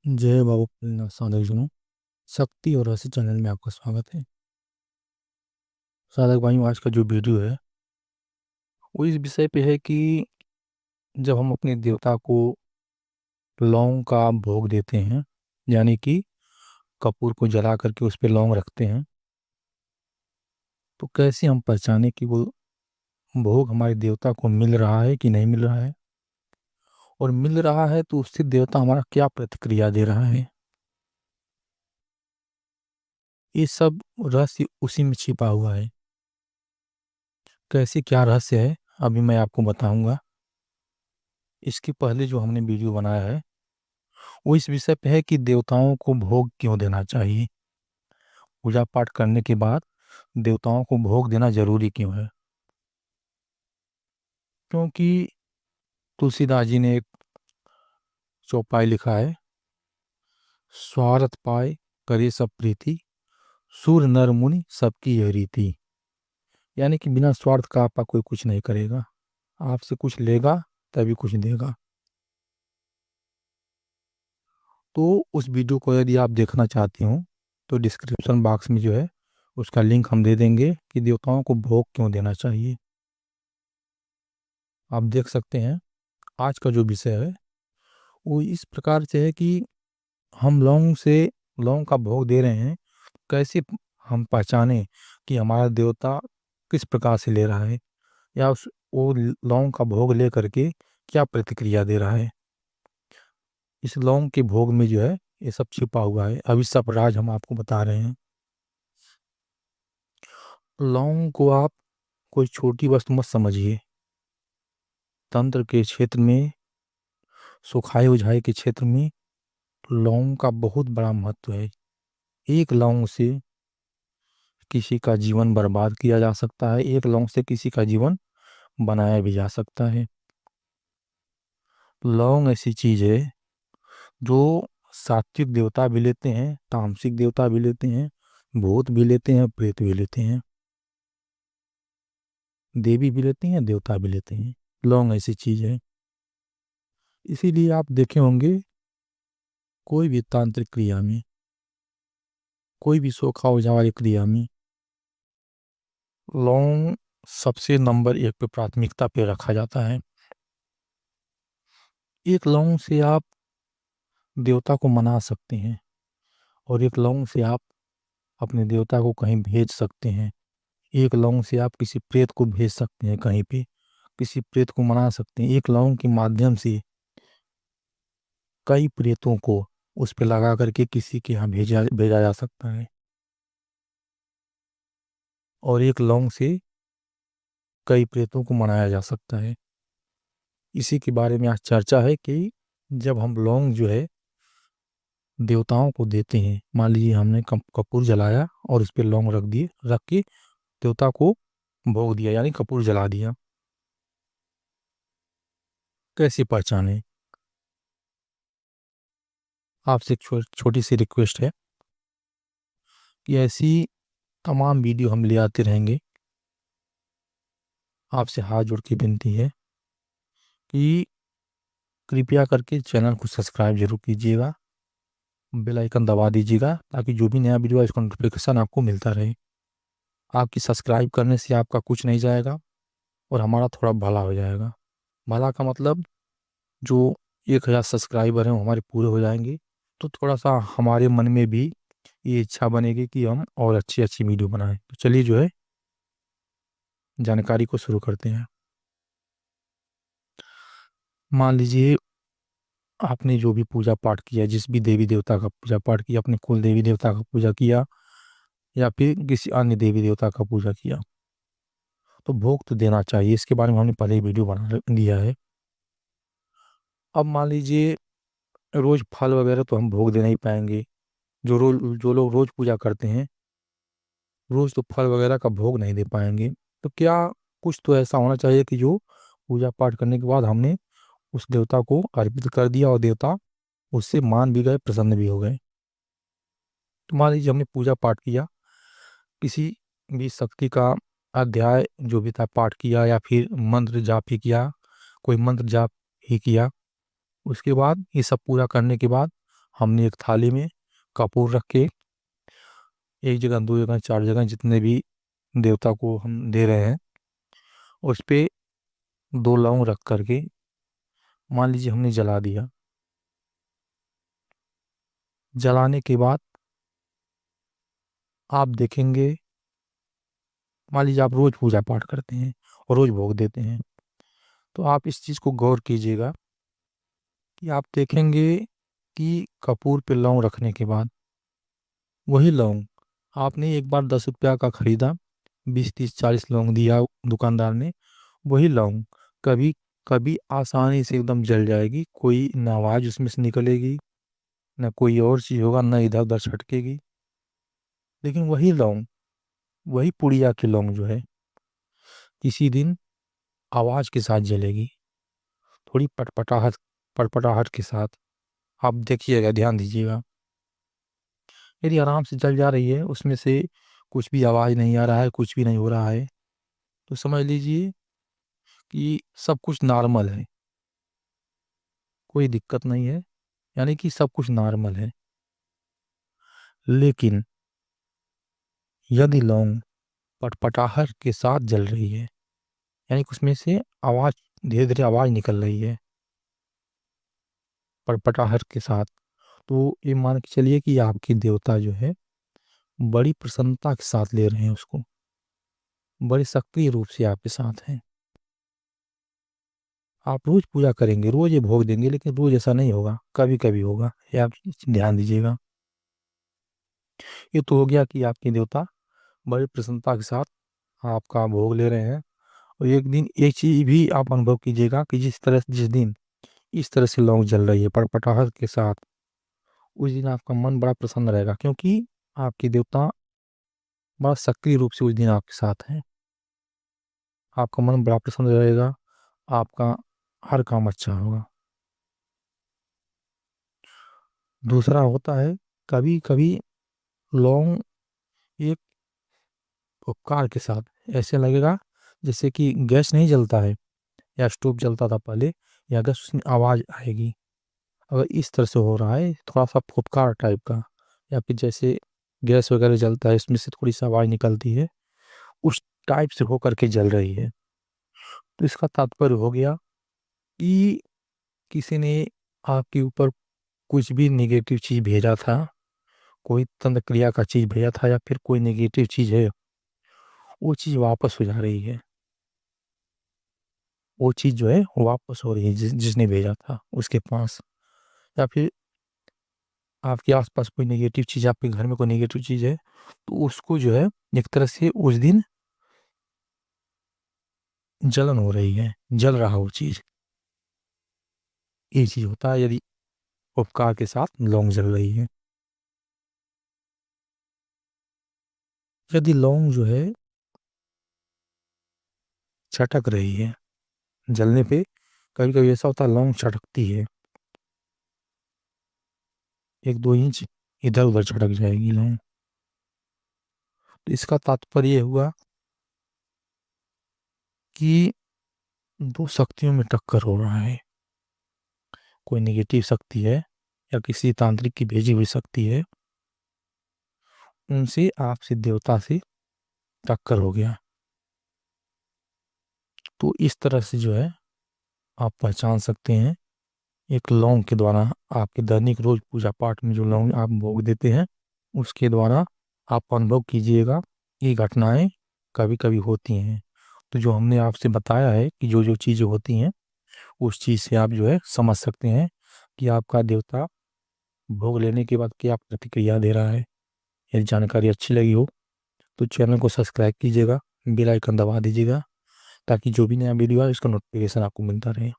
जय बाबा फलना साधक शक्ति और रहस्य चैनल में आपका स्वागत है। साधक भाइयों, आज का जो वीडियो है वो इस विषय पे है कि जब हम अपने देवता को लौंग का भोग देते हैं, यानी कि कपूर को जला करके उस पे लौंग रखते हैं, तो कैसे हम पहचाने कि वो भोग हमारे देवता को मिल रहा है कि नहीं मिल रहा है, और मिल रहा है तो उससे देवता हमारा क्या प्रतिक्रिया दे रहा है। ये सब रहस्य उसी में छिपा हुआ है। कैसे क्या रहस्य है अभी मैं आपको बताऊंगा। इसके पहले जो हमने वीडियो बनाया है वो इस विषय पे है कि देवताओं को भोग क्यों देना चाहिए। पूजा पाठ करने के बाद देवताओं को भोग देना जरूरी क्यों है। क्योंकि तुलसीदास जी ने एक चौपाई लिखा है, स्वार्थ पाए करे सब प्रीति, सूर नर मुनि सबकी यह रीति। यानी कि बिना स्वार्थ का आपका कोई कुछ नहीं करेगा, आपसे कुछ लेगा तभी कुछ देगा। तो उस वीडियो को यदि आप देखना चाहते हो तो डिस्क्रिप्शन बॉक्स में जो है उसका लिंक हम दे देंगे कि देवताओं को भोग क्यों देना चाहिए। आप देख सकते हैं। आज का जो विषय है वो इस प्रकार से है कि हम लौंग का भोग दे रहे हैं, कैसे हम पहचाने कि हमारा देवता किस प्रकार से ले रहा है, या उस वो लौंग का भोग ले करके क्या प्रतिक्रिया दे रहा है। इस लौंग के भोग में जो है ये सब छिपा हुआ है। अभी सब राज हम आपको बता रहे हैं। लौंग को आप कोई छोटी वस्तु मत समझिए। तंत्र के क्षेत्र में, सुखाए उझाए के क्षेत्र में लौंग का बहुत बड़ा महत्व है। एक लौंग से किसी का जीवन बर्बाद किया जा सकता है, एक लौंग से किसी का जीवन बनाया भी जा सकता है। लौंग ऐसी चीज है जो सात्विक देवता भी लेते हैं, तामसिक देवता भी लेते हैं, भूत भी लेते हैं, प्रेत भी लेते हैं, देवी भी लेते हैं, देवता भी लेते हैं। लौंग ऐसी चीज है। इसीलिए आप देखे होंगे कोई भी तांत्रिक क्रिया में, कोई भी सोखा ओझा वाली क्रिया में लौंग सबसे नंबर एक पे प्राथमिकता पे रखा जाता है। एक लौंग से आप देवता को मना सकते हैं, और एक लौंग से आप अपने देवता को कहीं भेज सकते हैं। एक लौंग से आप किसी प्रेत को भेज सकते हैं कहीं पे, किसी प्रेत को मना सकते हैं। एक लौंग के माध्यम से कई प्रेतों को उस पे लगा करके किसी के यहाँ भेजा भेजा जा सकता है। और एक लौंग से कई प्रेतों को मनाया जा सकता है। इसी के बारे में आज चर्चा है कि जब हम लौंग जो है देवताओं को देते हैं, मान लीजिए हमने कपूर जलाया और उस पे लौंग रख के देवता को भोग दिया, यानी कपूर जला दिया, कैसे पहचाने। आपसे एक छोटी सी रिक्वेस्ट है कि ऐसी तमाम वीडियो हम ले आते रहेंगे। आपसे हाथ जोड़ के विनती है कि कृपया करके चैनल को सब्सक्राइब जरूर कीजिएगा, बेल आइकन दबा दीजिएगा, ताकि जो भी नया वीडियो है उसका नोटिफिकेशन आपको मिलता रहे। आपकी सब्सक्राइब करने से आपका कुछ नहीं जाएगा और हमारा थोड़ा भला हो जाएगा। भला का मतलब, जो 1,000 सब्सक्राइबर हैं वो हमारे पूरे हो जाएंगे, तो थोड़ा सा हमारे मन में भी ये इच्छा बनेगी कि हम और अच्छी अच्छी वीडियो बनाएं। तो चलिए जो है जानकारी को शुरू करते हैं। मान लीजिए आपने जो भी पूजा पाठ किया, जिस भी देवी देवता का पूजा पाठ किया, अपने कुल देवी देवता का पूजा किया या फिर किसी अन्य देवी देवता का पूजा किया, तो भोग तो देना चाहिए। इसके बारे में हमने पहले ही वीडियो बना दिया है। अब मान लीजिए रोज फल वगैरह तो हम भोग दे नहीं पाएंगे। जो लोग रोज पूजा करते हैं, रोज तो फल वगैरह का भोग नहीं दे पाएंगे। तो क्या कुछ तो ऐसा होना चाहिए कि जो पूजा पाठ करने के बाद हमने उस देवता को अर्पित कर दिया और देवता उससे मान भी गए, प्रसन्न भी हो गए। तो मान लीजिए हमने पूजा पाठ किया, किसी भी शक्ति का अध्याय जो भी था पाठ किया, या फिर मंत्र जाप ही किया, कोई मंत्र जाप ही किया। उसके बाद ये सब पूरा करने के बाद हमने एक थाली में कपूर रख के, एक जगह, दो जगह, चार जगह, जितने भी देवता को हम दे रहे हैं, उस पे दो लौंग रख करके मान लीजिए हमने जला दिया। जलाने के बाद आप देखेंगे, मान लीजिए आप रोज पूजा पाठ करते हैं और रोज भोग देते हैं, तो आप इस चीज़ को गौर कीजिएगा कि आप देखेंगे कि कपूर पे लौंग रखने के बाद वही लौंग आपने एक बार 10 रुपया का खरीदा, 20, 30, 40 लौंग दिया दुकानदार ने, वही लौंग कभी कभी आसानी से एकदम जल जाएगी, कोई ना आवाज़ उसमें से निकलेगी, ना कोई और चीज़ होगा, ना इधर उधर छटकेगी। लेकिन वही लौंग, वही पुड़िया की लौंग जो है, किसी दिन आवाज़ के साथ जलेगी, थोड़ी पटपटाहट, पटपटाहट के साथ। आप देखिएगा, ध्यान दीजिएगा, यदि आराम से जल जा रही है, उसमें से कुछ भी आवाज़ नहीं आ रहा है, कुछ भी नहीं हो रहा है, तो समझ लीजिए कि सब कुछ नॉर्मल है, कोई दिक्कत नहीं है, यानी कि सब कुछ नॉर्मल है। लेकिन यदि लौंग पटपटाहट के साथ जल रही है, यानी कि उसमें से आवाज़, धीरे धीरे आवाज़ निकल रही है पटपटाहट के साथ, तो ये मान के चलिए कि आपकी देवता जो है बड़ी प्रसन्नता के साथ ले रहे हैं उसको, बड़े सक्रिय रूप से आपके साथ हैं। आप रोज पूजा करेंगे, रोज ये भोग देंगे, लेकिन रोज ऐसा नहीं होगा, कभी कभी होगा, ये आप ध्यान दीजिएगा। ये तो हो गया कि आपके देवता बड़ी प्रसन्नता के साथ आपका भोग ले रहे हैं। और एक दिन एक चीज भी आप अनुभव कीजिएगा कि जिस दिन इस तरह से लौंग जल रही है पटपटाहट के साथ, उस दिन आपका मन बड़ा प्रसन्न रहेगा, क्योंकि आपके देवता बड़ा सक्रिय रूप से उस दिन आपके साथ हैं। आपका मन बड़ा प्रसन्न रहेगा, आपका हर काम अच्छा होगा। दूसरा होता है, कभी कभी लौंग एक उपकार के साथ ऐसे लगेगा जैसे कि गैस नहीं जलता है या स्टोव जलता था पहले, या गैस उसमें आवाज़ आएगी। अगर इस तरह से हो रहा है, थोड़ा सा फुफकार टाइप का, या फिर जैसे गैस वगैरह जलता है इसमें से थोड़ी सी आवाज़ निकलती है, उस टाइप से होकर के जल रही है, तो इसका तात्पर्य हो गया कि किसी ने आपके ऊपर कुछ भी नेगेटिव चीज़ भेजा था, कोई तंत्र क्रिया का चीज़ भेजा था, या फिर कोई नेगेटिव चीज़ है, वो चीज़ वापस हो जा रही है। वो चीज़ जो है वापस हो रही है, जिसने भेजा था उसके पास। या फिर आपके आसपास कोई नेगेटिव चीज़, आपके घर में कोई नेगेटिव चीज़ है, तो उसको जो है एक तरह से उस दिन जलन हो रही है, जल रहा वो चीज़। ये चीज़ होता है यदि उपकार के साथ लौंग जल रही है। यदि लौंग जो है छटक रही है जलने पे, कभी कभी ऐसा होता है लौंग छटकती है, 1-2 इंच इधर उधर छटक जाएगी लौंग, तो इसका तात्पर्य ये हुआ कि दो शक्तियों में टक्कर हो रहा है। कोई नेगेटिव शक्ति है या किसी तांत्रिक की भेजी हुई शक्ति है, उनसे आपसे देवता से टक्कर हो गया। तो इस तरह से जो है आप पहचान सकते हैं एक लौंग के द्वारा। आपके दैनिक रोज पूजा पाठ में जो लौंग आप भोग देते हैं, उसके द्वारा आप अनुभव कीजिएगा, ये घटनाएं कभी कभी होती हैं। तो जो हमने आपसे बताया है कि जो जो चीज़ें होती हैं, उस चीज़ से आप जो है समझ सकते हैं कि आपका देवता भोग लेने के बाद क्या प्रतिक्रिया दे रहा है। यदि जानकारी अच्छी लगी हो तो चैनल को सब्सक्राइब कीजिएगा, बेल आइकन दबा दीजिएगा, ताकि जो भी नया वीडियो आए उसका नोटिफिकेशन आपको मिलता रहे।